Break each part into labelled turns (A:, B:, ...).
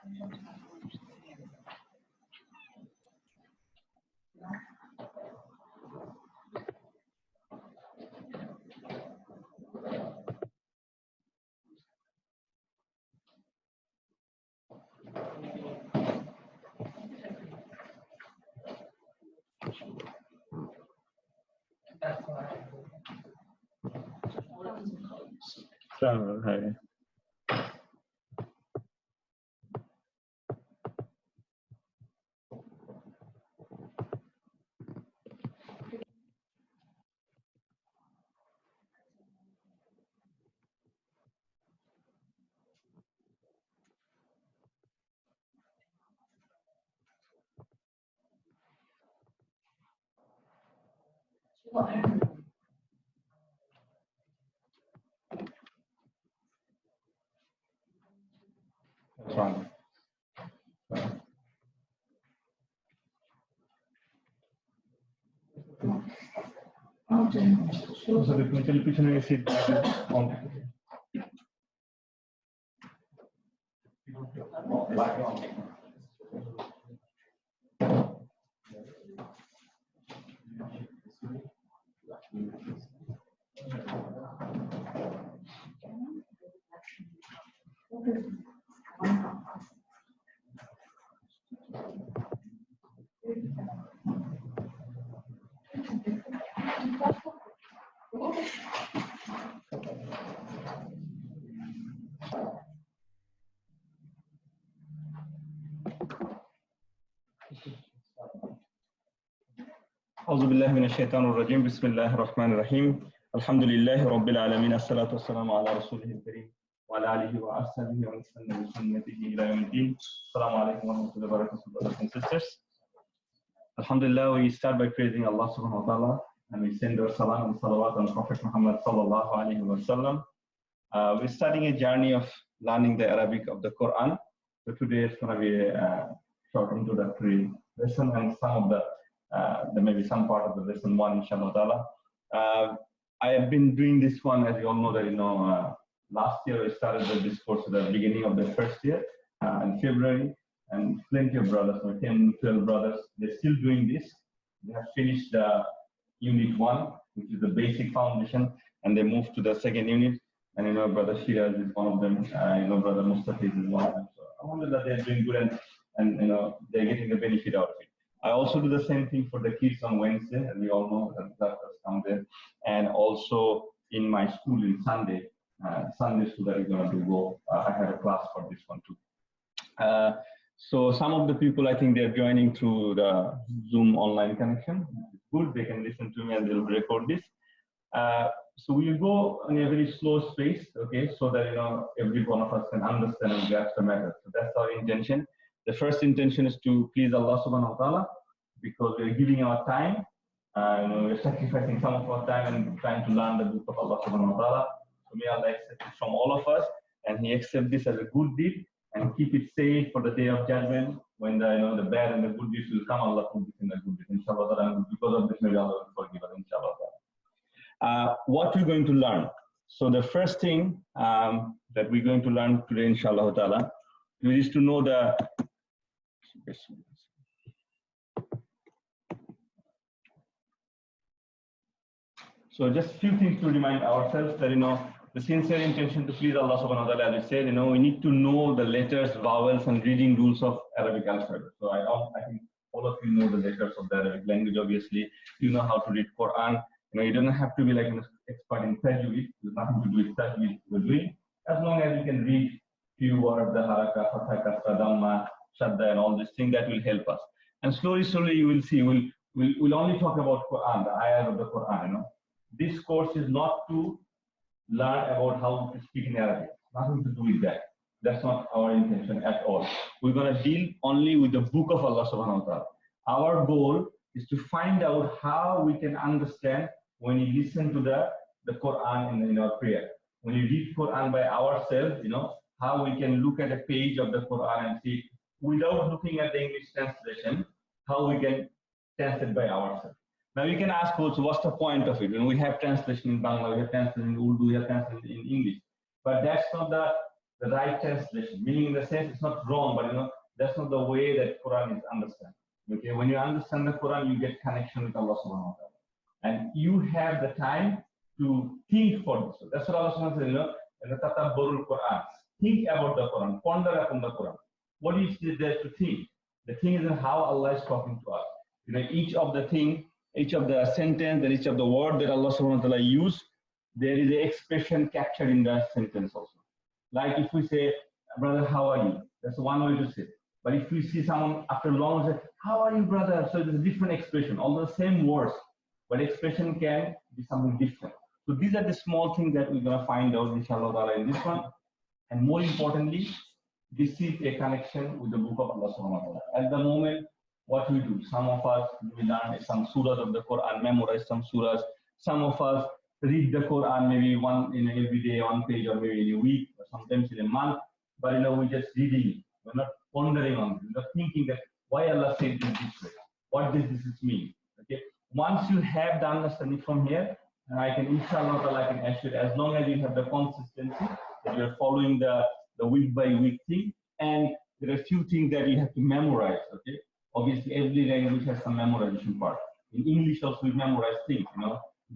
A: Hi. That's fine. So the clinical pitching is it on. أعوذ بالله من الشيطان الرجيم بسم الله الرحمن الرحيم الحمد لله رب العالمين الصلاة والسلام على رسوله الكريم وعلى آله وأصحابه ومن استنى بسنته إلى يوم الدين. السلام عليكم ورحمة الله وبركاته, brothers and sisters. Alhamdulillah, we start by praising Allah subhanahu wa ta'ala and we send our salam and salawat on Prophet Muhammad sallallahu alayhi wa sallam. We're starting a journey of learning the Arabic of the Quran. So today is going to be a short introductory lesson and some of the there may be some part of the lesson one, inshallah ta'ala. I have been doing this one, as you all know, that last year I started this course at the beginning of the first year in February, and plenty of brothers, my 10, 12 brothers, they're still doing this. They have finished unit 1, which is the basic foundation, and they moved to the second unit. And brother Shiraz is one of them. Brother Mustafa is one of them. So I wonder that they're doing good and they're getting the benefit out of it. I also do the same thing for the kids on Wednesday, and we all know that doctors come there. And also in my school in Sunday school that is going to go. I have a class for this one too. So some of the people, I think they're joining through the Zoom online connection. It's good, they can listen to me and they'll record this. So we will go in a very slow pace, okay, so that every one of us can understand and grasp the matter. So that's our intention. The first intention is to please Allah subhanahu wa ta'ala, because we're giving our time, we're sacrificing some of our time and trying to learn the book of Allah subhanahu wa ta'ala. So may Allah accept it from all of us, and He accept this as a good deed and keep it safe for the day of judgment when the bad and the good deeds will come. Allah put this in the good deeds, inshallah. And because of this, maybe Allah will forgive us, inshallah. What we're going to learn. So the first thing that we're going to learn today, inshallah ta'ala, is to know the so just a few things to remind ourselves that the sincere intention to please Allah subhanahu wa ta'ala, as we said, we need to know the letters, vowels, and reading rules of Arabic alphabet. So I think all of you know the letters of the Arabic language. Obviously, you know how to read Quran. You don't have to be like an expert in tajweed. There's nothing to do with tajweed we're doing. As long as you can read few words, the haraka, fatha, kasra, dhamma, shadda, and all these things, that will help us. And slowly you will see, we'll only talk about Quran, the ayahs of the Quran. This course is not to learn about how to speak in Arabic. Nothing to do with that. That's not our intention at all. We're going to deal only with the book of Allah subhanahu wa ta'ala. Our goal is to find out how we can understand when you listen to the Quran in our prayer. When you read Quran by ourselves, how we can look at a page of the Quran and see, without looking at the English translation, how we can translate by ourselves. Now you can ask also, what's the point of it? We have translation in Bangla, we have translation in Urdu, we have translation in English. But that's not the right translation, meaning in the sense it's not wrong, but that's not the way that Quran is understood. Okay, when you understand the Quran, you get connection with Allah subhanahu wa ta'ala. And you have the time to think for this. That's what Allah subhanahu wa ta'ala said, in the Tatabburul Quran. Think about the Quran, ponder upon the Quran. What is there to think? The thing is how Allah is talking to us. Each of the thing, each of the sentence, and each of the word that Allah subhanahu wa ta'ala used, there is an expression captured in the sentence also. Like if we say, brother, how are you? That's one way to say. But if we see someone after long say, how are you, brother? So there's a different expression, all the same words, but expression can be something different. So these are the small things that we're going to find out, inshallah, in this one. And more importantly, this is a connection with the book of Allah subhanahu wa ta'ala. At the moment, what we do, some of us, we learn some surahs of the Quran, memorize some surahs. Some of us read the Quran maybe one in every day, one page, or maybe in a week, or sometimes in a month. But we're just reading it. We're not pondering on it. We're not thinking that why Allah said this way. What does this mean? Okay. Once you have the understanding from here, and I can inshallah I can assure, as long as you have the consistency, that you're following the week by week thing, and there are a few things that you have to memorize. Okay. Obviously, every language has some memorization part. In English also we memorize things.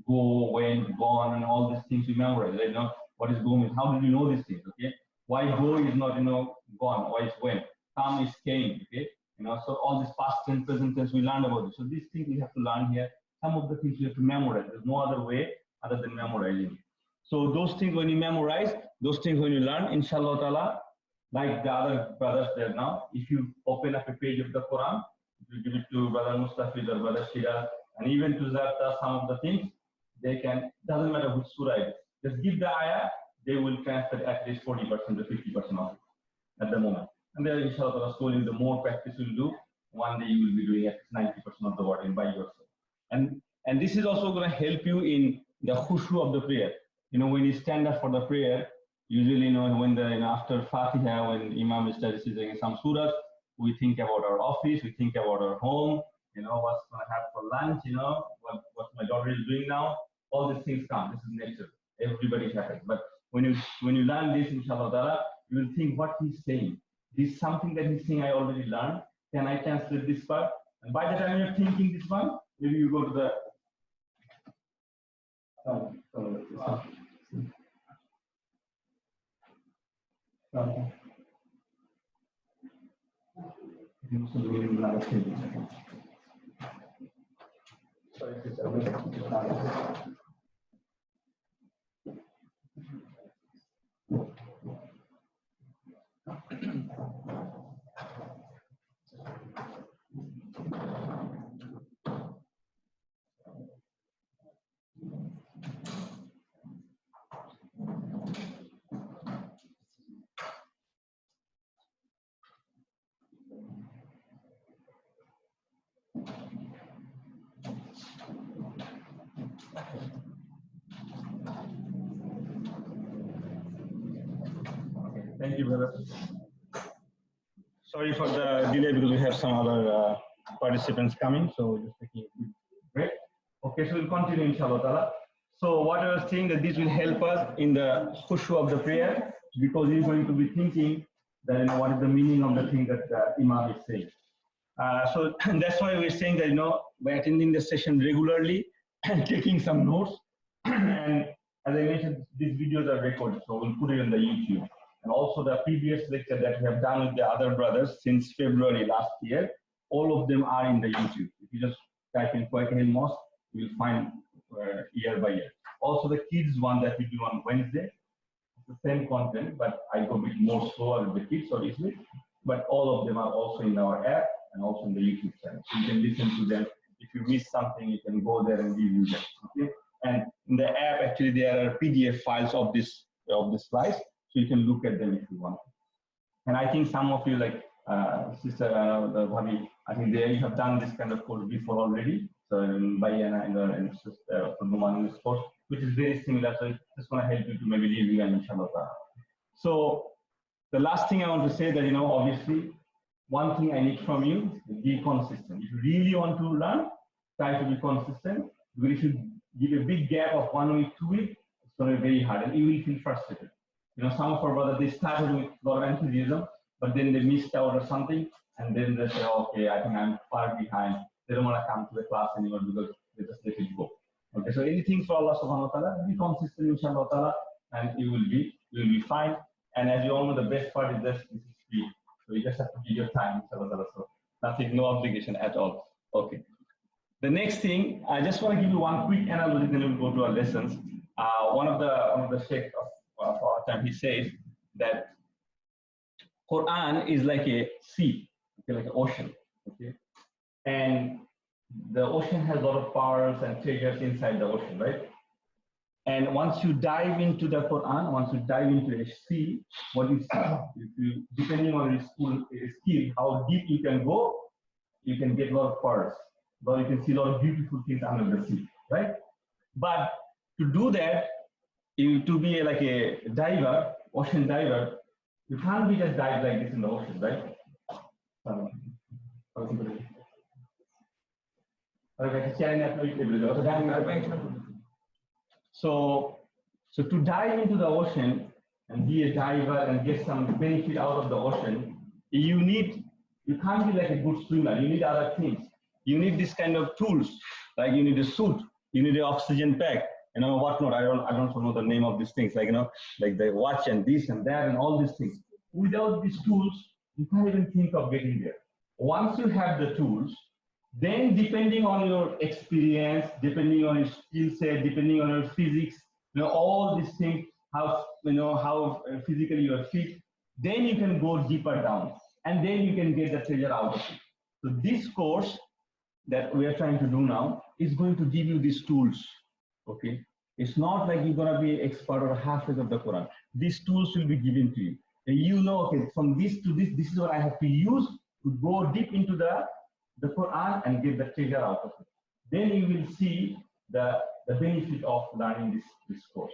A: Go, when, gone, and all these things we memorize. Right? What is go means? How do you know these things? Okay. Why go is not gone? Why is when? Come is came. Okay. So all this past tense, present tense, we learned about this. So these things we have to learn here. Some of the things you have to memorize. There's no other way other than memorizing. So those things when you memorize, those things when you learn, inshallah ta'ala, like the other brothers there now, if you open up a page of the Quran, you give it to Brother Mustafid or Brother Shira, and even to Zarta, some of the things, they can, doesn't matter which surah it is. Just give the ayah, they will transfer at least 40% to 50% of it at the moment. And then inshallah, slowly the more practice you'll do, one day you will be doing at least 90% of the word by yourself. And this is also going to help you in the khushu of the prayer. When you stand up for the prayer, usually when after Fatiha, when Imam is studying some surahs, we think about our office, we think about our home, what's going to have for lunch, what my daughter is doing now. All these things come. This is nature. Everybody happens. But when you learn this, inshallah, you will think what he's saying. This is something that he's saying I already learned. Can I translate this part? And by the time you're thinking this one, maybe you go to the Thank you, brother. Sorry for the delay because we have some other participants coming, so just taking a quick break. Okay, so we'll continue, inshallah ta'ala. So what I was saying that this will help us in the khushu of the prayer, because you're going to be thinking that what is the meaning of the thing that the Imam is saying. So that's why we're saying that by attending the session regularly and taking some notes, and as I mentioned, these videos are recorded, so we'll put it on the YouTube. And also the previous lecture that we have done with the other brothers since February last year, all of them are in the YouTube. If you just type in Quaker Hill Mosque, you will find year by year. Also the kids one that we do on Wednesday, it's the same content, but I go a bit more slower with the kids, obviously. But all of them are also in our app and also in the YouTube channel. So you can listen to them. If you miss something, you can go there and review them. Okay? And in the app, actually, there are PDF files of this slides. So you can look at them if you want. And I think some of you, like Sister Bhavi, I think they have done this kind of course before already. So in Bayana and Sister course, which is very similar. So it's just going to help you to maybe review and inshallah. So the last thing I want to say that, obviously, one thing I need from you is be consistent. If you really want to learn, try to be consistent. Because if you give a big gap of 1 week, 2 weeks, it's going to be very hard and you will feel frustrated. Some of our brothers, they started with a lot of enthusiasm, but then they missed out or something, and then they say, okay, I think I'm far behind. They don't want to come to the class anymore because they just let it go. Okay, so anything for Allah subhanahu wa ta'ala, be consistent inshallah ta'ala, and you will be fine. And as you all know, the best part is this is free. So you just have to give your time, inshallah ta'ala. So nothing, no obligation at all. Okay. The next thing, I just want to give you one quick analogy, then we'll go to our lessons. One of the sheikhs of our time, he says that Quran is like a sea, okay, like an ocean, okay, and the ocean has a lot of pearls and treasures inside the ocean, right? And once you dive into the Quran, once you dive into a sea, what you see, depending on your skill, how deep you can go, you can get a lot of pearls, but you can see a lot of beautiful things under the sea, right? But to do that, to be like a diver, ocean diver, you can't be just dive like this in the ocean, right? So to dive into the ocean and be a diver and get some benefit out of the ocean, you can't be like a good swimmer. You need other things. You need this kind of tools, like you need a suit, you need an oxygen pack, whatnot. I don't know the name of these things, like like the watch and this and that and all these things. Without these tools, you can't even think of getting there. Once you have the tools, then depending on your experience, depending on your skill set, depending on your physics, all these things, how physically you are fit, then you can go deeper down, and then you can get the treasure out of it. So this course that we are trying to do now is going to give you these tools. Okay, it's not like you're gonna be expert or half-wit of the Quran. These tools will be given to you. And okay, from this to this is what I have to use to go deep into the Quran and get the treasure out of it. Then you will see the benefit of learning this course.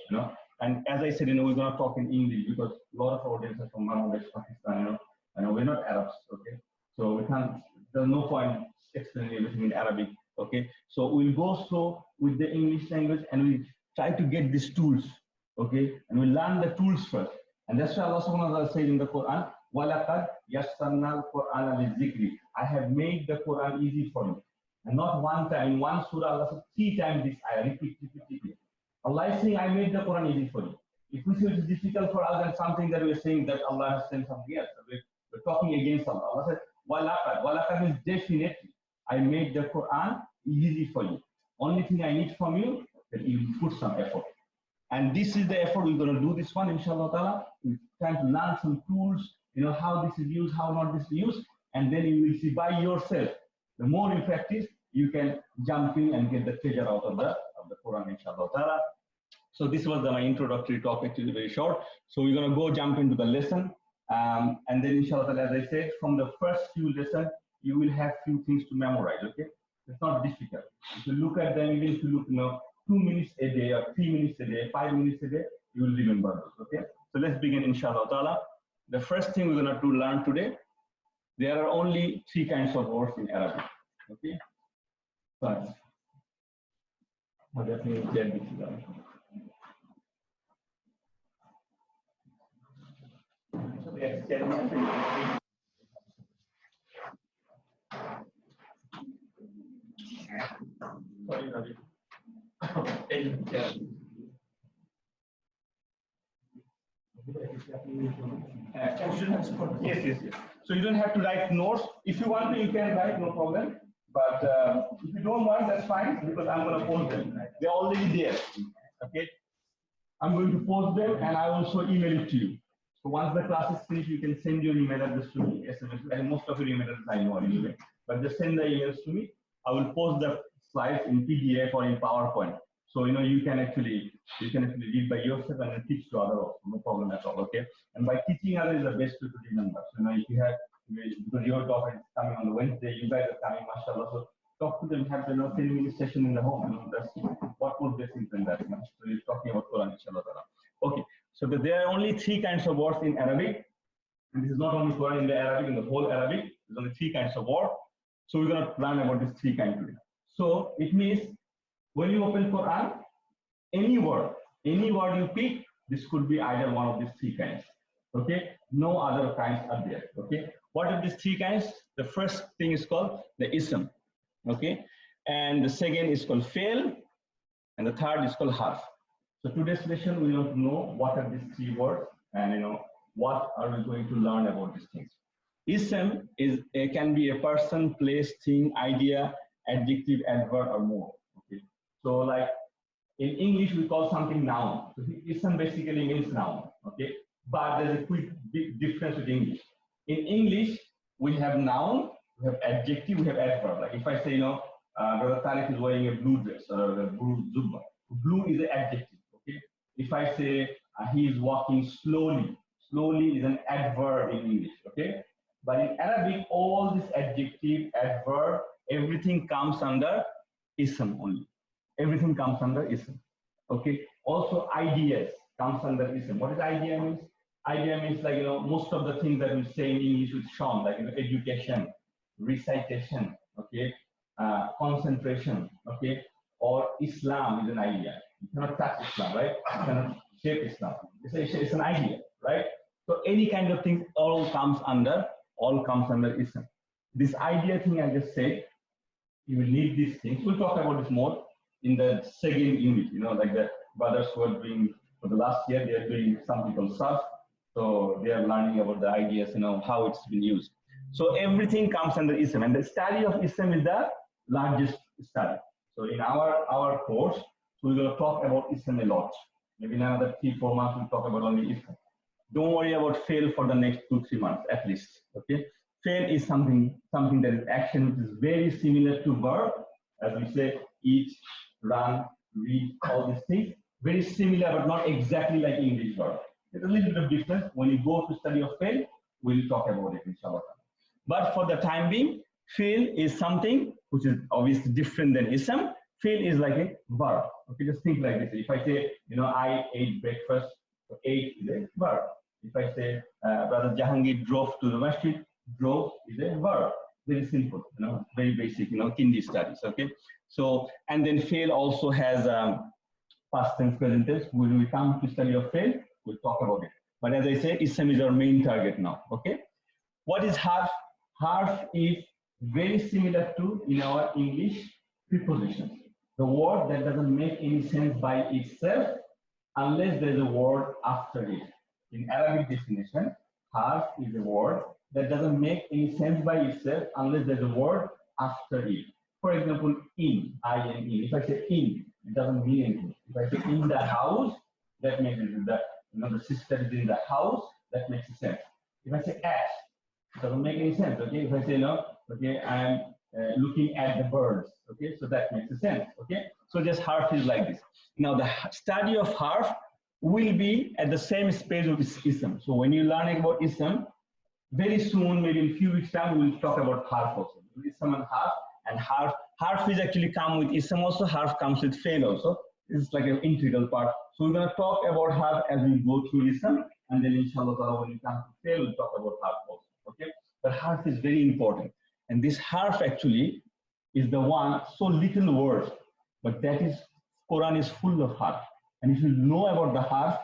A: And as I said, we're gonna talk in English because a lot of our audience are from Bangladesh, Pakistan. We're not Arabs, okay? So we can't. There's no point explaining everything in Arabic, okay? So we'll go slow with the English language and we'll try to get these tools, okay? And we'll learn the tools first. And that's why Allah subhanahu wa ta'ala said in the Quran, وَلَقَدْ يَسَّرْنَا الْقُرْآنَ لِلذِّكْرِ. I have made the Quran easy for you. And not one time, in one surah, Allah said 3 times this ayah, repeat. Allah is saying, I made the Quran easy for you. If we say it's difficult for us, then something that we're saying that Allah has sent something else. We're talking against Allah. Allah said, وَلَقَدْ means definitely. I made the Quran easy for you. Only thing I need from you that you put some effort. And this is the effort we're going to do this one, inshallah ta'ala. We're trying to learn some tools, how this is used, how not this is used, and then you will see by yourself. The more you practice, you can jump in and get the treasure out of the Quran, inshallah ta'ala. So this was my introductory talk, actually very short. So we're going to go jump into the lesson. And then inshallah ta'ala, as I said, from the first few lessons, you will have few things to memorize, okay? It's not difficult. If you look at them, even if you look, 2 minutes a day or 3 minutes a day, 5 minutes a day, you will remember those, okay? So let's begin, inshallah ta'ala. The first thing we're going to learn today, there are only 3 kinds of words in Arabic, okay? First, Yes. So you don't have to write notes. If you want to, you can write, no problem. But if you don't want, that's fine, because I'm going to post them. They're already there. Okay. I'm going to post them, and I also email it to you. So once the class is finished, you can send your email address to me, SMS, and most of your email address I know anyway. But just send the emails to me. I will post the slides in PDF or in PowerPoint. So you can actually read by yourself and then teach to others. No problem at all. Okay. And by teaching others is the best way to remember. So if you have, because your daughter is coming on the Wednesday, you guys are coming, mashallah. So talk to them, have 10-minute session in the home. That's what more blessings than that. So you're talking about Quran, inshallah. Okay. So there are only 3 kinds of words in Arabic. And this is not only Quran in the Arabic, in the whole Arabic. There's only 3 kinds of words. So we're going to learn about these 3 kinds today. So it means when you open Quran, any word you pick, This could be either one of these three kinds. Okay, no other kinds are there. Okay, what are these three kinds? The first thing is called the ism. Okay, and the second is called fail, and the third is called harf. So today's lesson we want to know what are these three words, and what are we going to learn about these things. Ism can be a person, place, thing, idea, adjective, adverb, or more. Okay, so like in English we call something noun. So ism basically means noun. Okay, but there's a quick big difference with English. In English we have noun, we have adjective, we have adverb. Like if I say Brother Tariq is wearing a blue dress or a blue zubba. Blue is an adjective. Okay, if I say he is walking slowly, slowly is an adverb in English. Okay, but in Arabic, all this adjective, adverb, everything comes under ism only. Everything comes under ism. Okay. Also, ideas comes under ism. What is idea means? Idea means like most of the things that we say in English with Sean, like education, recitation, okay, concentration, okay, or Islam is an idea. You cannot touch Islam, right? You cannot shape Islam. It's an idea, right? So any kind of thing all comes under ism. This idea thing I just said, you will need these things. We'll talk about this more in the second unit. Like the brothers who are doing for the last year, they are doing something called SAF. So they are learning about the ideas, how it's been used. So everything comes under ism, and the study of ism is the largest study. So in our course, we're going to talk about ism a lot. Maybe in another 3-4 months we'll talk about only ism. Don't worry about fail for the next 2-3 months at least. Okay, fail is something that is action which is very similar to verb, as we say, eat, run, read, all these things. Very similar, but not exactly like English verb. There's a little bit of difference. When you go to study of fail, we'll talk about it, inshallah. But for the time being, fail is something which is obviously different than ism. Fail is like a verb. Okay, just think like this. If I say, I ate breakfast, so ate is a verb. If I say, Brother Jahangir drove to the masjid, drove is a verb. Very simple, very basic, Kindi studies. Okay, so and then fail also has past tense, present tense. When we come to study of fail, we'll talk about it. But as I said, ism is our main target now. Okay, what is harf? Harf is very similar to in our English prepositions. The word that doesn't make any sense by itself unless there's a word after it. In Arabic definition, harf is a word that doesn't make any sense by itself unless there's a word after it. For example, in, I-N-E. If I say in, it doesn't mean anything. If I say in the house, that makes it that the sister is in the house, that makes sense. If I say at, it doesn't make any sense. Okay, if I say no, okay, I'm looking at the birds. Okay, so that makes sense. Okay, so just harf is like this. Now the study of harf will be at the same space of ism. So when you learn about ism, very soon, maybe in a few weeks time, we'll talk about harf also. Ism and harf. Harf is actually come with ism also. Harf comes with fail also. It's like an integral part. So we're going to talk about harf as we go through ism, and then inshallah when we come to fail, we'll talk about harf also. Okay, but harf is very important, and this harf actually is the one, so little words, but that is Quran is full of harf. And if you know about the harf,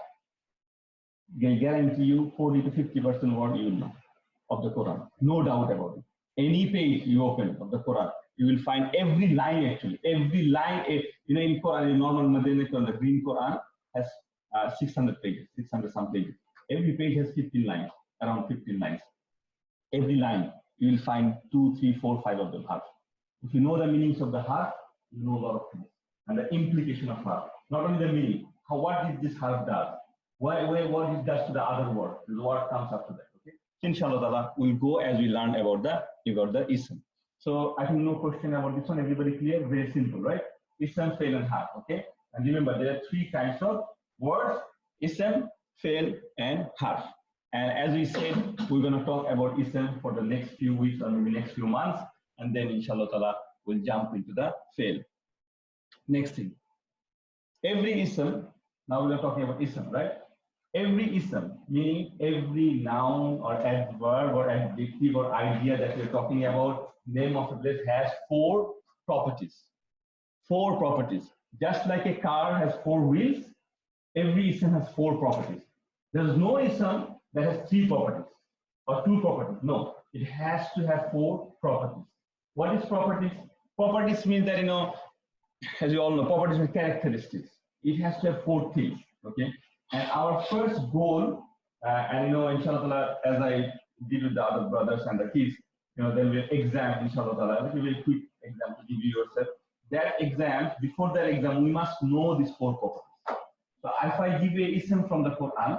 A: I guarantee you 40 to 50% word you will know of the Quran, no doubt about it. Any page you open of the Quran, you will find every line actually, every line. In Quran, in normal Madinah, the Green Quran has 600 pages, 600 some pages. Every page has 15 lines, around 15 lines. Every line you will find 2, 3, 4, 5 of them harf. If you know the meanings of the harf, you know a lot of things. And the implication of harf. Not only the meaning, what did this harf does? What it does to the other word? The word comes after that. Okay. Inshallah, we'll go as we learn about the ism. So I think no question about this one. Everybody clear? Very simple, right? Ism, fail, and harf. Okay. And remember, there are 3 kinds of words: ism, fail, and harf. And as we said, we're going to talk about ism for the next few weeks or maybe next few months, and then inshallah we'll jump into the fail. Next thing, every ism. Now we're talking about ism, right? Every ism, meaning every noun or adverb or adjective or idea that we're talking about, name of a place, has 4 properties. 4 properties. Just like a car has 4 wheels, every ism has 4 properties. There's no ism that has 3 properties or 2 properties. No, it has to have 4 properties. What is properties? Properties means that, as you all know, properties mean characteristics. It has to have 4 things, okay? And our first goal, and inshallah, as I did with the other brothers and the kids, then we'll exam, inshallah, a very quick exam to give you yourself. That exam, before that exam, we must know these 4 properties. So if I give you an ism from the Quran,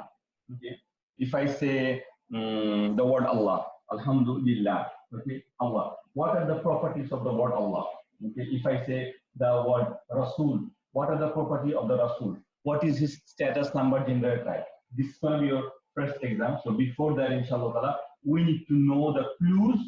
A: okay, if I say the word Allah, Alhamdulillah, okay, Allah, what are the properties of the word Allah? Okay, if I say the word Rasul, what are the properties of the Rasul? What is his status, number, gender, type? This is going to be your first exam. So before that, inshallah, we need to know the clues,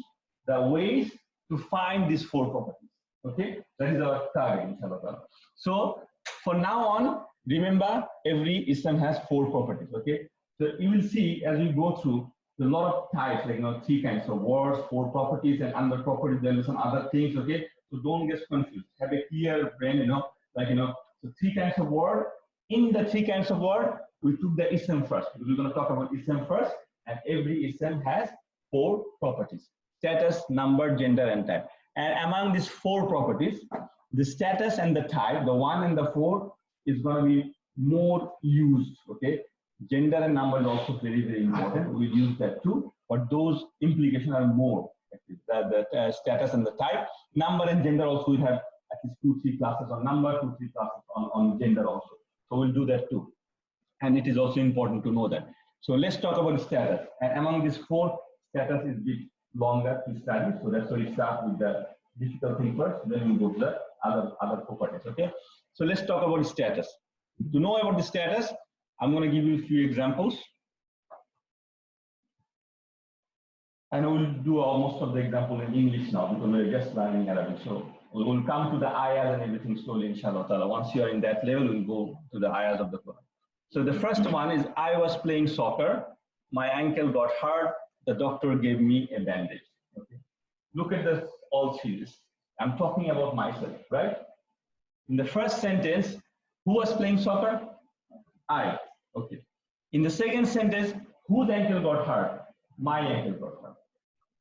A: the ways to find these 4 properties. Okay, that is our target, inshallah. So for now on, remember every ism has 4 properties. Okay, so you will see as we go through a lot of types, like 3 kinds of words, 4 properties, and under properties there are some other things. Okay, so don't get confused. Have a clear brain. So 3 kinds of word. In the 3 kinds of word, we took the ism first. We're going to talk about ism first, and every ism has 4 properties: status, number, gender, and type. And among these 4 properties, the status and the type, the 1 and the 4, is going to be more used. Okay, gender and number is also very, very important. We use that too, but those implications are more. The status and the type, number and gender also we have at least 2-3 classes on number, 2-3 classes on gender also. So we'll do that too. And it is also important to know that. So let's talk about status. And among these 4, status is a bit longer to study. So that's why we start with the difficult thing first, then we go to the other properties. Okay. So let's talk about status. To know about the status, I'm going to give you a few examples. And we'll do most of the example in English now because we're just learning Arabic. So we'll come to the ayahs and everything slowly, inshallah ta'ala. Once you are in that level, we'll go to the ayahs of the Quran. So the first one is, I was playing soccer. My ankle got hurt. The doctor gave me a bandage. Okay. Look at this all series. I'm talking about myself, right? In the first sentence, who was playing soccer? I. Okay. In the second sentence, whose ankle got hurt? My ankle got hurt.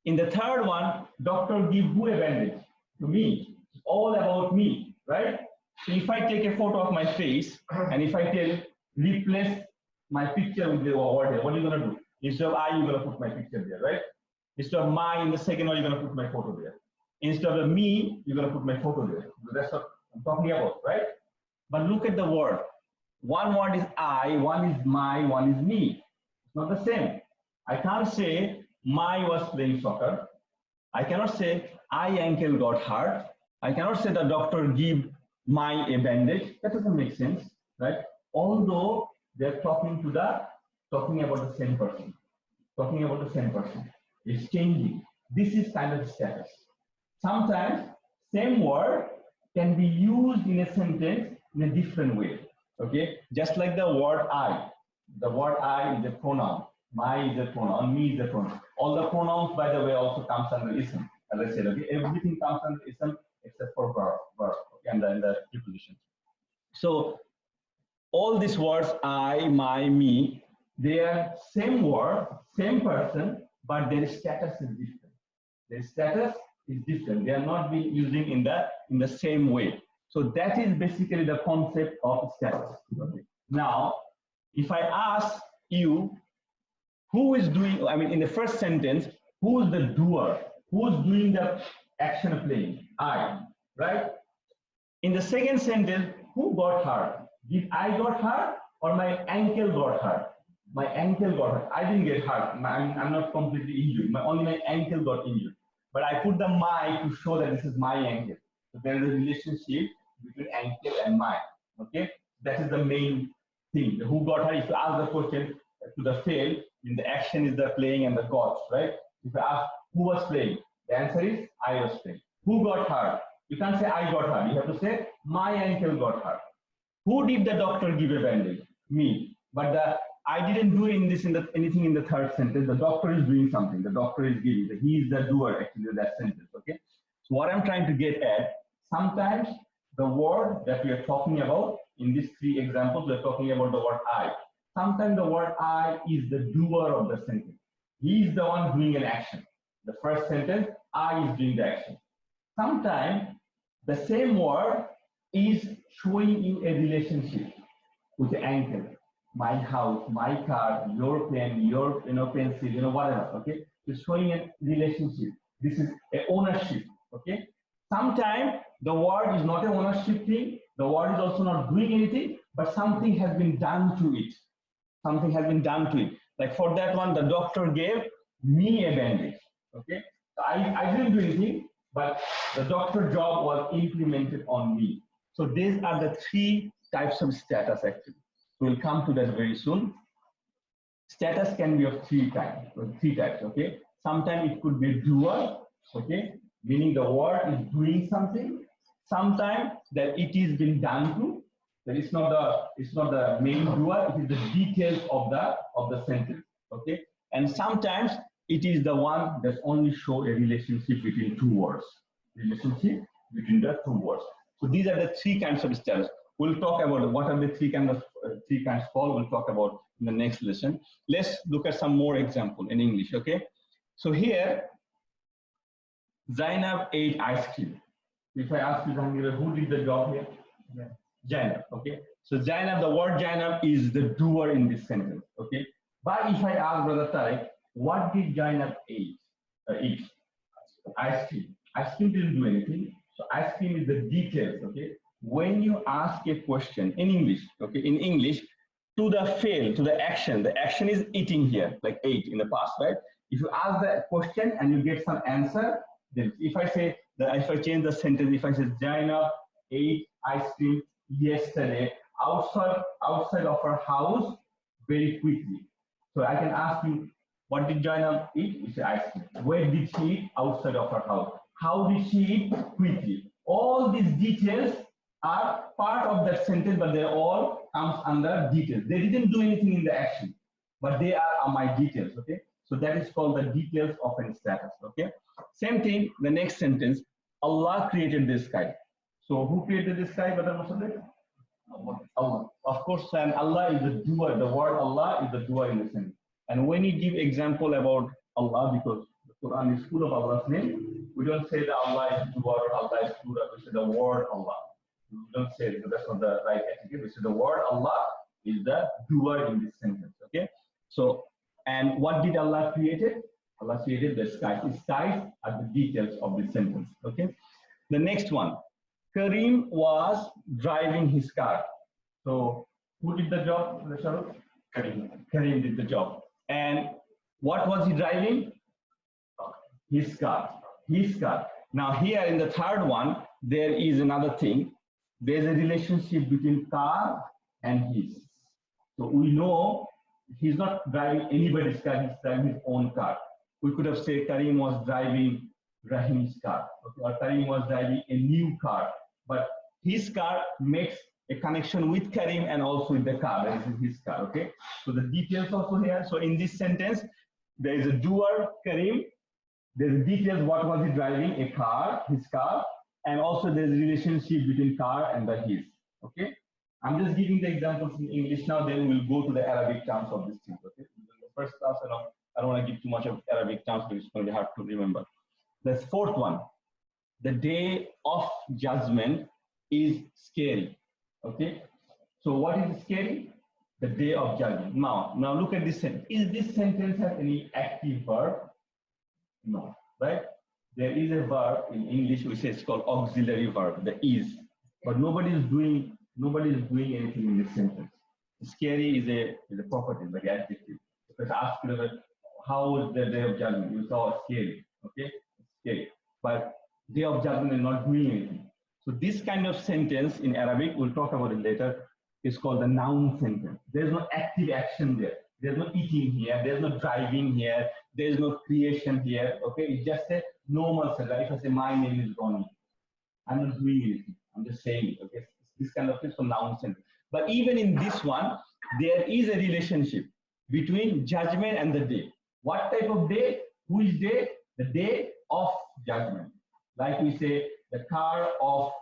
A: In the third one, doctor give who a bandage? To me. It's all about me, right? So if I take a photo of my face and if I tell replace my picture with the word, what are you going to do? Instead of I, you're going to put my picture there, right? Instead of my, in the second one, you're going to put my photo there. Instead of me, you're going to put my photo there. That's what I'm talking about, right? But look at the word. One word is I, one is my, one is me. It's not the same. I can't say my was playing soccer. I cannot say I ankle got hurt. I cannot say the doctor give my a bandage. That doesn't make sense, right? Although they're talking about the same person. Talking about the same person. It's changing. This is kind of status. Sometimes same word can be used in a sentence in a different way. Okay, just like the word I. The word I is a pronoun. My is a pronoun. Me is a pronoun. All the pronouns, by the way, also comes under ism. As I said, okay, everything comes under ism except for verb, okay, and the preposition. So all these words, I, my, me, they are same word, same person, but their status is different. Their status is different. They are not being using in the same way. So that is basically the concept of status. Okay. Now, if I ask you, who is doing, I mean, in the first sentence, who is the doer? Who is doing the action of playing? I, right? In the second sentence, who got hurt? Did I got hurt or my ankle got hurt? My ankle got hurt. I didn't get hurt. I'm not completely injured. Only my ankle got injured. But I put the my to show that this is my ankle. So there is a relationship between ankle and my. Okay, that is the main thing. The who got hurt. If you ask the question to the fail, in the action is the playing and the got, right? If you ask who was playing, the answer is I was playing. Who got hurt? You can't say I got hurt. You have to say my ankle got hurt. Who did the doctor give a bandage? Me. But I didn't do anything in the third sentence. The doctor is doing something. The doctor is giving. He is the doer actually of that sentence. Okay. So what I'm trying to get at, sometimes the word that we are talking about in these three examples, we're talking about the word I. Sometimes the word I is the doer of the sentence. He is the one doing an action. The first sentence, I is doing the action. Sometimes the same word is showing you a relationship with the anchor. My house, my car, your pen, your pencil, whatever. Okay, it's showing a relationship. This is a ownership. Okay. Sometimes the word is not an ownership thing. The word is also not doing anything, but something has been done to it. Something has been done to it. Like for that one, the doctor gave me a bandage. Okay, so I didn't do anything, but the doctor job was implemented on me. So these are the three types of status actually. We'll come to that very soon. Status can be of three types. Okay. Sometimes it could be a doer. Okay, meaning the word is doing something. Sometimes that it is being done to. That it's not the main doer. It is the details of the sentence. Okay, and sometimes it is the one that only show a relationship between two words. Relationship between the two words. So these are the three kinds of status. We'll talk about what are the three kinds called. We'll talk about in the next lesson. Let's look at some more example in English. Okay, so here Zainab ate ice cream. If I ask you, who did the job here? Yeah. Zainab. Okay, so Zainab, the word Zainab is the doer in this sentence. Okay, but if I ask Brother Tariq, what did Zainab eat? Ice cream. Ice cream didn't do anything. So ice cream is the details. Okay. When you ask a question in English, okay, in English, to the action is eating here, like ate in the past, right? If you ask the question and you get some answer, then if I change the sentence, if I say Zainab ate ice cream yesterday outside of her house very quickly. So I can ask you, what did Zainab eat? You say ice cream. Where did she eat? Outside of her house. How did she eat? Quickly. All these details are part of that sentence, but they all comes under details. They didn't do anything in the action, but they are my details. Okay, so that is called the details of a status. Okay, same thing. The next sentence: Allah created the sky. So who created the sky? Allah. Of course, and Allah is the doer. The word Allah is the doer in the sentence. And when you give example about Allah, because the Quran is full of Allah's name, we don't say that Allah is doer, Allah is doer. We say the word Allah. We don't say it, that's not the right attitude. We say the word Allah is the doer in this sentence. Okay. So, and what did Allah create? Allah created the skies. The skies are the details of this sentence. Okay. The next one, Karim was driving his car. So, who did the job? Karim did the job. And what was he driving? His car. Now here in the third one, there is another thing. There's a relationship between car and his. So we know he's not driving anybody's car, he's driving his own car. We could have said Karim was driving Rahim's car, okay, or Karim was driving a new car. But his car makes a connection with Karim and also with the car, that is his car, okay? So the details also here. So in this sentence, there is a doer, Karim. There's details, what was he driving? A car, his car. And also there's a relationship between car and the his, okay? I'm just giving the examples in English now, then we'll go to the Arabic terms of this thing, okay? In the first class, I don't want to give too much of Arabic terms because it's going to be hard to remember. The fourth one, the day of judgment is scary, okay? So what is scary? The day of judgment. Now look at this sentence. Is this sentence have any active verb? No, right? There is a verb in English which is called auxiliary verb, the is, but nobody is doing anything in this sentence. Scary is a property, like adjective. Because ask how is the day of judgment? You saw scary, okay? Scary, but day of judgment is not doing anything. So this kind of sentence in Arabic, we'll talk about it later, is called the noun sentence. There's no active action there. There's no eating here. There's no driving here. There's no creation here. Okay, it's just a normal sentence. If I say my name is Ronnie, I'm not doing anything. I'm just saying it. Okay, this kind of thing for noun sentence. But even in this one, there is a relationship between judgment and the day. What type of day? Which day? The day of judgment. Like we say, the car of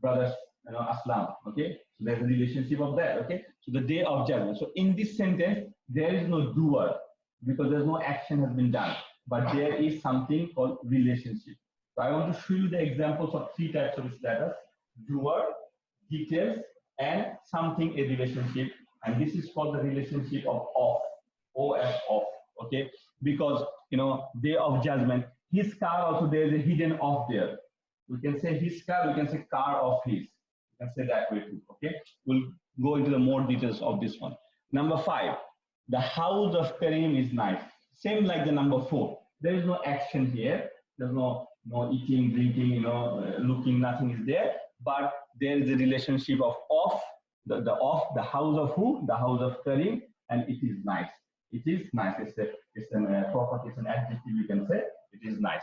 A: Brother Aslam. Okay, so there's a relationship of that. Okay, so the day of judgment. So in this sentence, there is no doer because there's no action has been done, but there is something called relationship. So I want to show you the examples of three types of status: doer, details, and something a relationship. And this is called the relationship of off. Okay, because day of judgment. His car also there is a hidden off there. We can say his car. We can say car of his. We can say that way too. Okay, we'll go into the more details of this one. Number 5, the house of Karim is nice. Same like the number 4. There is no action here. There's no eating, drinking, looking. Nothing is there. But there is a relationship of the house of who? The house of Karim, and it is nice. It is nice. It's a property. It's an adjective. You can say it is nice.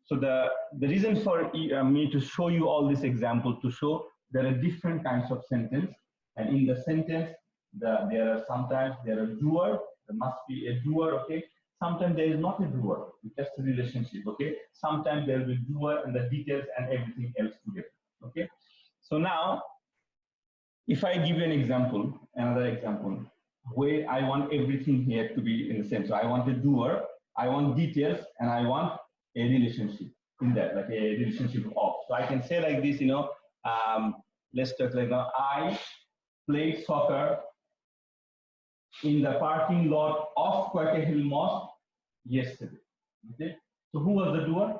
A: So the reason for me to show you all these examples to show there are different kinds of sentence, and in the sentence sometimes there are doer. There must be a doer. Okay. Sometimes there is not a doer. It's just a relationship. Okay. Sometimes there will be doer and the details and everything else together. Okay. So now, if I give you an example, another example, where I want everything here to be in the same. So I want a doer, I want details, and I want a relationship in that, like a relationship of. So I can say like this, let's talk like I played soccer in the parking lot of Quaker Hill Mosque yesterday. Okay. So who was the doer?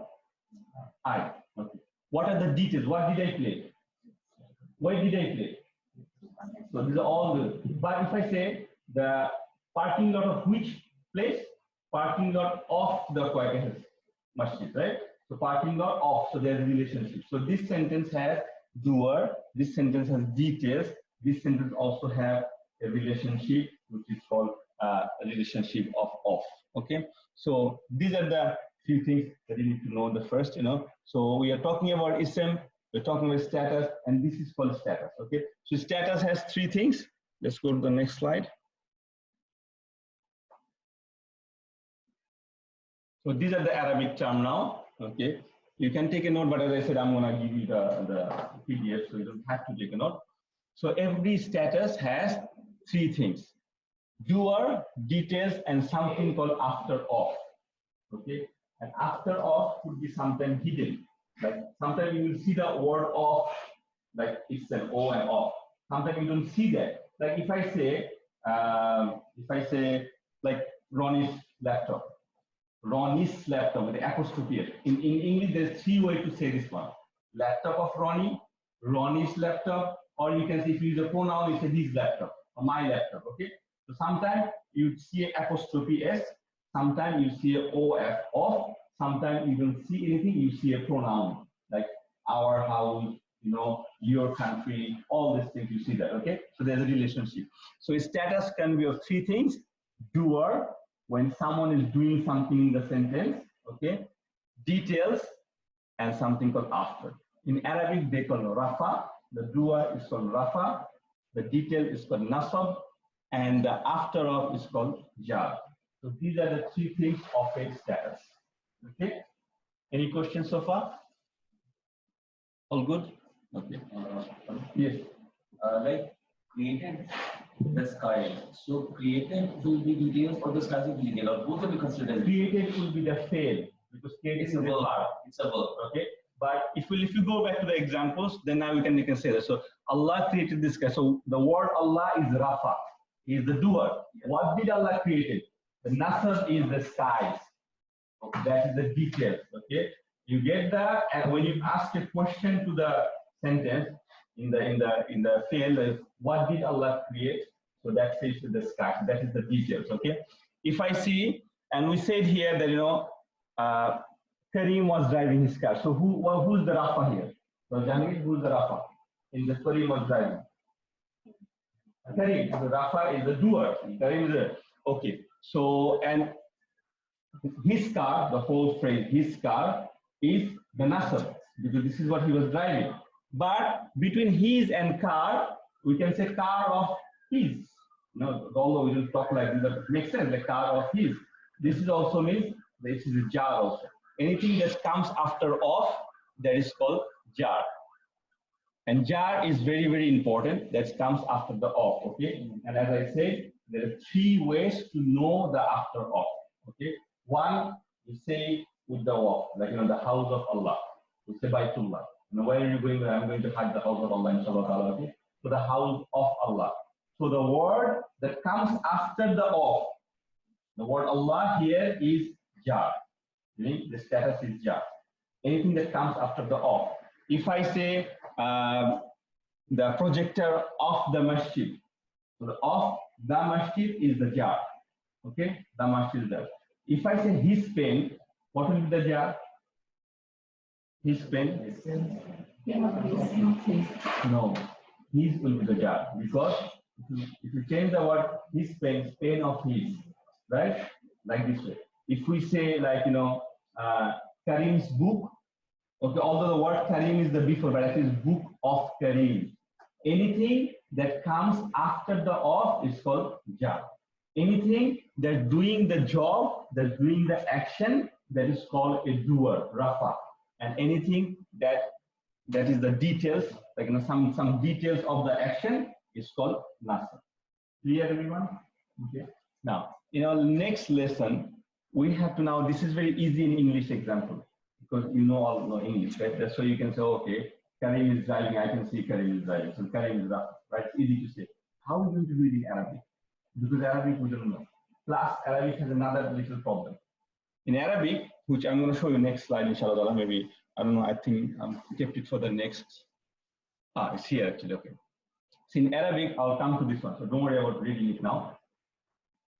A: I. Okay. What are the details? What did I play? Where did I play? So these are all the. But if I say the parking lot of which place? Parking lot of the Quaker Hill Masjid, right? So parking lot of. So there's a relationship. So this sentence has doer. This sentence has details. This sentence also have a relationship, which is called a relationship of. Okay. So these are the few things that you need to know. The first, So we are talking about ism. We're talking about status, and this is called status. Okay. So status has 3 things. Let's go to the next slide. So these are the Arabic term now. Okay. You can take a note, but as I said, I'm going to give you the PDF, so you don't have to take a note. So every status has 3 things: doer, details, and something called after of. Okay. And after of could be sometimes hidden. Like sometimes you will see the word of, like it's an O and off. Sometimes you don't see that. Like if I say like Ronnie's laptop with the apostrophe. In English, there's 3 ways to say this one: laptop of Ronnie, Ronnie's laptop, or you can say if you use a pronoun, you say his laptop or my laptop. Okay. So sometimes you see apostrophe S, sometimes you see a OF off. Sometimes you don't see anything, you see a pronoun like our house, your country, all these things, you see that, okay? So there's a relationship. So status can be of 3 things: doer, when someone is doing something in the sentence, okay? Details, and something called after. In Arabic, they call rafa. The doer is called rafa. The detail is called nasab, and the after of is called jar. So these are the 3 things of a status. Okay. Any questions so far? All good? Okay. Yes.
B: Like created the sky. So created will be details or the sky will be detail, or both will be considered.
A: Created will be the fail because created is a verb.
B: It's a verb.
A: Okay. But if you go back to the examples, then now we can say that. So Allah created this sky. So the word Allah is Rafa. He is the doer. Yeah. What did Allah create? The nasab is the skies. Okay. That is the details. Okay. You get that, and when you ask a question to the sentence in the field, what did Allah create? So that says to the sky. That is the details. Okay. If I see, and we said here that Karim was driving his car. So who's the Rafa here? So Janvi, who's the Rafa? In the Karim was driving. Karim. The Rafa is the doer. Karim is the okay. So and his car, the whole phrase, his car is the nasab, because this is what he was driving. But between his and car, we can say car of his. Although we don't talk like this, but it makes sense, the car of his. This is also means this is a jar also. Anything that comes after of, that is called jar. And jar is very, very important. That comes after the of, okay? And as I said, there are three ways to know the after of, okay? One, you say with the of, like, the house of Allah. We say Baitullah. Where are you going? I'm going to hide the house of Allah, inshallah, okay? So the house of Allah. So the word that comes after the of, the word Allah here is jar. Meaning the status is jar. Anything that comes after the of. If I say the projector of the masjid, so the of the masjid is the jar. Okay, the masjid is there. If I say his pen, what will be the jar? His pen? No, his will be the jar, because if you change the word his pen, pen of his, right? Like this way. If we say, like, Karim's book, okay, although the word Karim is the before, but it is book of Karim. Anything that comes after the of is called jar. Anything that's doing the job, that's doing the action, that is called a doer, rafa. And anything that is the details, like, some details of the action is called nasr. Clear, everyone? Okay. Now, in our next lesson, we have to now, this is very easy in English example, because all know English, right? That's why you can say, okay, Karim is driving, I can see Karim is driving, so Karim is driving, right? It's easy to say. How are we going to do it in Arabic? Because Arabic we don't know. Plus, Arabic has another little problem. In Arabic, which I'm going to show you next slide, inshallah, maybe, I don't know, I think I kept it for the next, it's here actually, okay. So in Arabic, I'll come to this one, so don't worry about reading it now.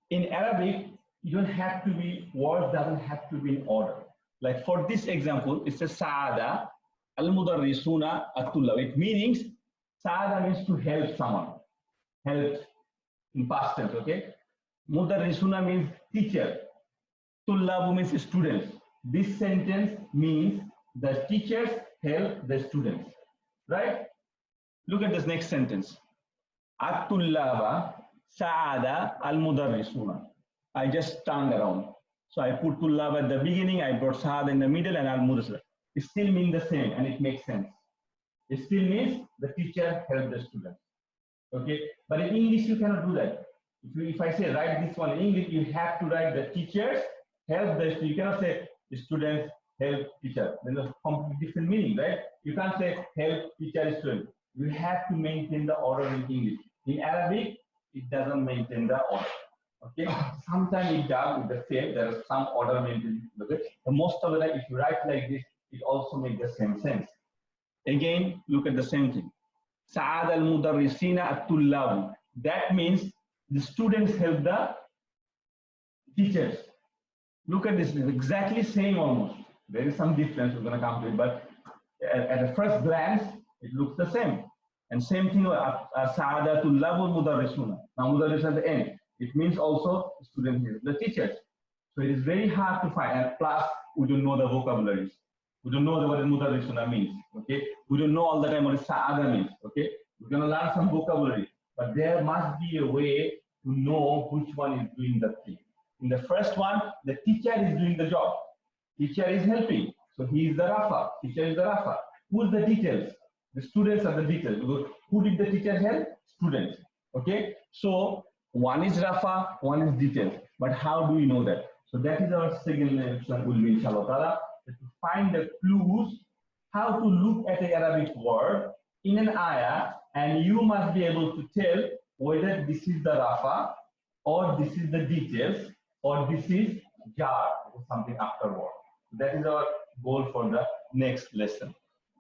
A: In Arabic, you don't have to be, words doesn't have to be in order. Like for this example, it says Saada al-mudarrisuna at-tullab. It means, Saada means to help someone, help in past tense, okay? Mudarrisuna means teacher. Tullabu means students. This sentence means the teachers help the students, right? Look at this next sentence. At-tullaba Saada al-mudarrisuna. I just turned around. So I put tullab at the beginning, I brought Saada in the middle, and al-mudarrisuna. It still means the same, and it makes sense. It still means the teacher helped the student. Okay, but in English you cannot do that. If I say write this one in English, you have to write the teachers help the student. You cannot say the students help teacher. There's a completely different meaning, right? You can't say help teacher student. You have to maintain the order in English. In Arabic, it doesn't maintain the order. Okay, sometimes it does with the same. There is some order maintained. Okay, but most of the time, if you write like this, it also makes the same sense. Again, look at the same thing. Sa'ad al-mudarrisina at-tullab. That means the students help the teachers. Look at this, it's exactly same almost. There is some difference, we're going to come to it, but at a first glance, it looks the same. And same thing, Sa'ada tullab al-mudarrisuna. Now, mudarris at the end. It means also students help the teachers. So it is very hard to find, and plus, we don't know the vocabularies. We don't know what mudarrisuna means, okay? We don't know all the time what Sa'ada means, okay? We're going to learn some vocabulary, but there must be a way to know which one is doing the thing. In the first one, the teacher is doing the job. Teacher is helping. So he is the Rafa. Teacher is the Rafa. Who's the details? The students are the details. Because who did the teacher help? Students. Okay? So one is Rafa, one is details. But how do we know that? So that is our second lesson will be inshallah. To find the clues how to look at an Arabic word in an ayah, and you must be able to tell whether this is the Rafa or this is the details or this is jar or something afterward. That is our goal for the next lesson.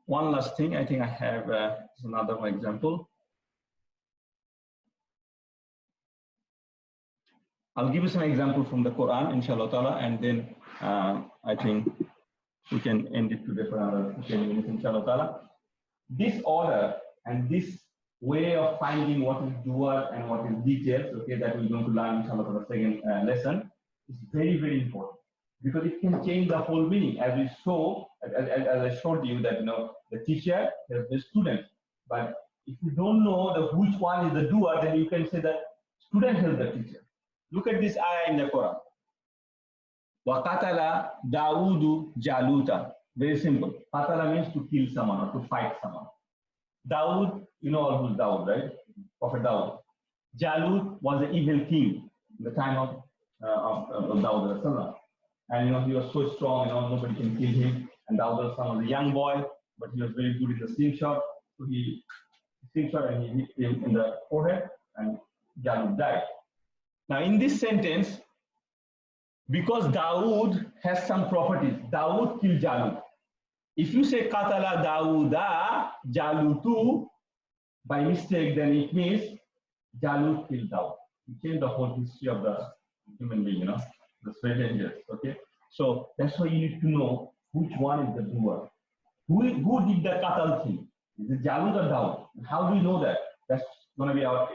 A: One last thing, I think I have another example. I'll give you some example from the Quran, inshallah ta'ala, and then I think we can end it today for another 10 minutes, inshallah ta'ala. This order and this way of finding what is doer and what is details, okay, that we're going to learn inshallah for the second lesson, is very, very important because it can change the whole meaning. As we saw, as I showed you that the teacher helps the student, but if you don't know the which one is the doer, then you can say that student helps the teacher. Look at this ayah in the Quran. وَقَتَلَ دَاوُودُ جَالُوتَ. Very simple. Qatala means to kill someone or to fight someone. Dawood, you know all who's Dawood, right? Prophet Dawood. Jalut was an evil king in the time of Dawood. And he was so strong, nobody can kill him. And Dawood was a young boy, but he was very good in the slingshot. So he slingshot and he hit him in the forehead, and Jalut died. Now, in this sentence, because Dawood has some properties, Dawood killed Jalut. If you say Katala Dawuda Jalutu by mistake, then it means Jalut killed Dawood. You change the whole history of the human being, That's very dangerous, okay? So that's why you need to know which one is the doer. Who did the Qatal thing? Is it Jalut or Dawood? How do we know that? That's going to be our,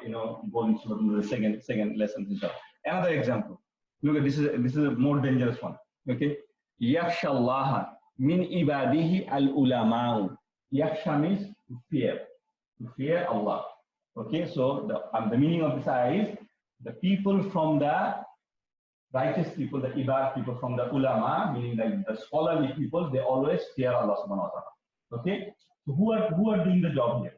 A: going to the second lesson. Another example. Look at this is a more dangerous one. Okay, Yakshallaha min ibadihi al ulama'u. Yaksha means to fear Allah. Okay, so the meaning of this ayah is the people from the righteous people, the ibad people from the ulama, meaning like the scholarly people, they always fear Allah subhanahu wa ta'ala. Okay, so who are doing the job here?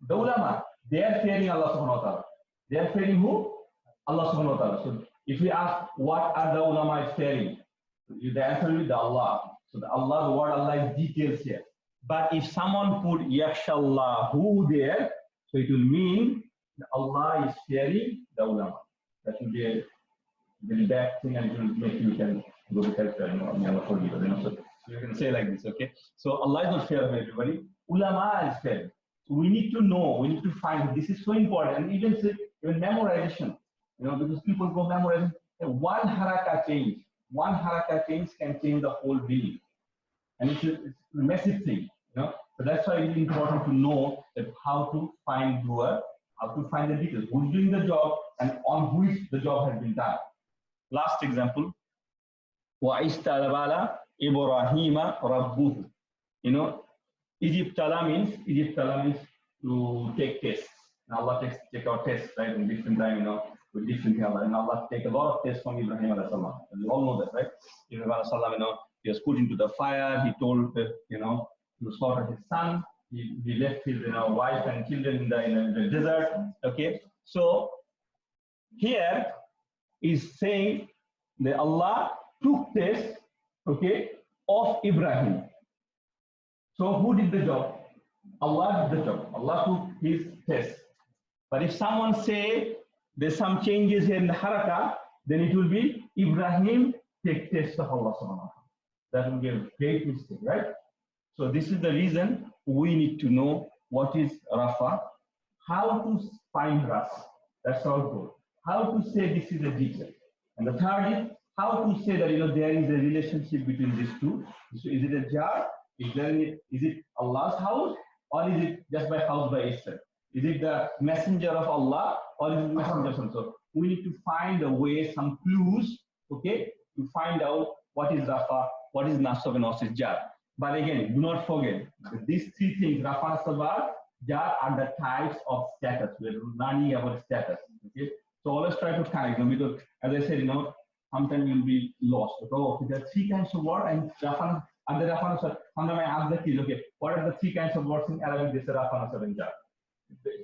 A: The ulama. They are fearing Allah subhanahu wa ta'ala. They are fearing who? Allah subhanahu wa ta'ala. So if we ask what are the ulama is fearing, the answer will be the Allah. So the word Allah is details here. But if someone put yakshallahu there, so it will mean that Allah is fearing the ulama. That will be a very bad thing, and it will make you can go to hellfire, So you can say like this, okay? So Allah is not fearing everybody. Ulama is fearing. So we need to know, we need to find, this is so important. And even memorization, because people go memorizing, one haraka change can change the whole meaning. And it's a massive thing, So that's why it's important to know that how to find doer, how to find the details, who's doing the job, and on which the job has been done. Last example, وَإِسْتَلَبَالَ إِبْرَاهِيمَ رَبُّهُ. Egyptala means to take tests. And Allah take our tests, right? In different time, with different things. And Allah take a lot of tests from Ibrahim alayhi salam. And we all know that, right? Ibrahim alayhi salam, he was put into the fire. He told, to slaughter his son. He left his, wife and children in the desert. Okay. So here is saying that Allah took tests, okay, of Ibrahim. So who did the job? Allah did the job. Allah took his test. But if someone say there's some changes here in the haraka, then it will be Ibrahim take test of Allah subhanahu wa ta'ala. That will be a great mistake, right? So this is the reason we need to know what is Rafa, how to find Ras. That's our goal. How to say this is a detail. And the third is how to say that there is a relationship between these two. So is it a jar? Is it Allah's house, or is it just by house by itself? Is it the messenger of Allah, or is it the messenger of Allah? So we need to find a way, some clues, okay, to find out what is Rafa, what is Nasab, and what is Jar. But again, do not forget that these three things, Rafa, Nasab, Jar, are the types of status. We're learning about status. Okay, so always try to connect them, because as I said, sometimes you'll be lost. Okay, there are three kinds of words, and Rafa. And the Rafa Nasab, sometimes I ask the kids, okay, what are the three kinds of words in Arabic? They say Rafa Nasab and Jar.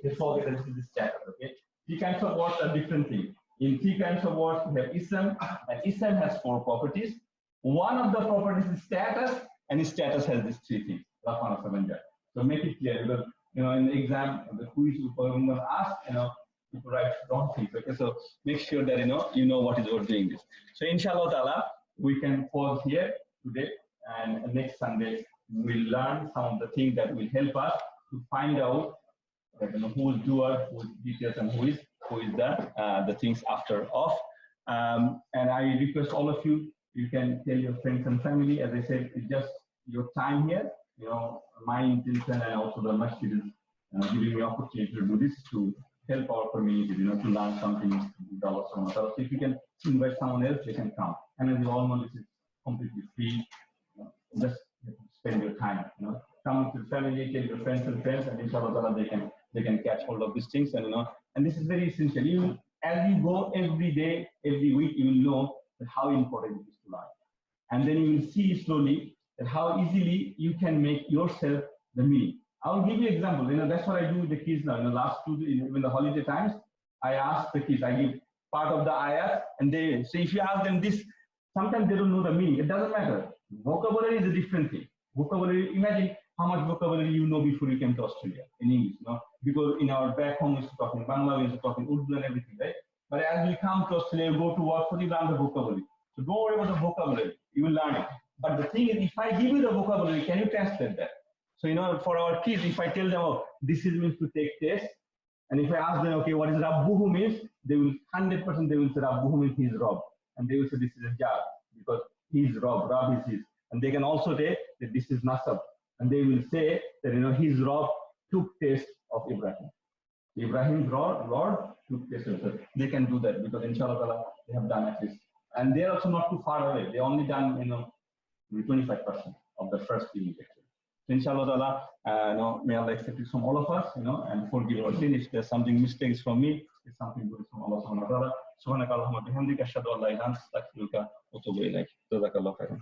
A: They forget that this is the status, okay? Three kinds of words are different things. In three kinds of words, we have ism, and ism has four properties. One of the properties is status, and his status has these three things, Rafa Nasab and Jar. So make it clear, because in the exam, the quiz I'm going to ask, people write wrong things. Okay, so make sure that you know what is worth doing this. So inshallah ta'ala, we can pause here today. And next Sunday, we'll learn some of the things that will help us to find out who is doer, who is details, and who is the things after off. And I request all of you, you can tell your friends and family. As I said, it's just your time here. My intention and also the masjid is giving me opportunity to do this to help our community, to learn something. So if you can invite someone else, they can come. And as you all know, this is completely free. Just spend your time, come with your family, tell your friends, and inshallah they can catch hold of these things, and this is very essential. As you go every day, every week, you will know that how important it is to learn, and then you will see slowly that how easily you can make yourself the meaning. I'll give you an example. That's what I do with the kids now. Last in the holiday times, I ask the kids, I give part of the ayat, and they so if you ask them this, sometimes they don't know the meaning. It doesn't matter. Vocabulary is a different thing. Vocabulary, imagine how much vocabulary you know before you came to Australia in English, because in our back home we used to talk in Bangla, we used to talk in Urdu and everything, right? But as we come to Australia, go to work, so you learn the vocabulary. So don't worry about the vocabulary, you will learn it. But the thing is, if I give you the vocabulary, can you translate that? So, for our kids, if I tell them, oh, this is means to take test, and if I ask them, okay, what is Rabbuhu means, they will 100% they will say Rabbuhu means his Rob. And they will say this is a jar because he's Rob is his. And they can also say that this is Nasab. And they will say that, his Rob took taste of Ibrahim. Ibrahim's Lord took taste of it. They can do that because inshallah they have done at least. And they're also not too far away. They only done, 25% of the first unit actually. So inshallah, may Allah accept it from all of us, and forgive our sin. If there's something mistakes from me, it's something good from Allah subhanahu wa ta'ala. Subhanakallahumma bihamdika ashhadu an la ilaha illa anta astaghfiruka wa atubu ilayk. Jazakallahu khairan.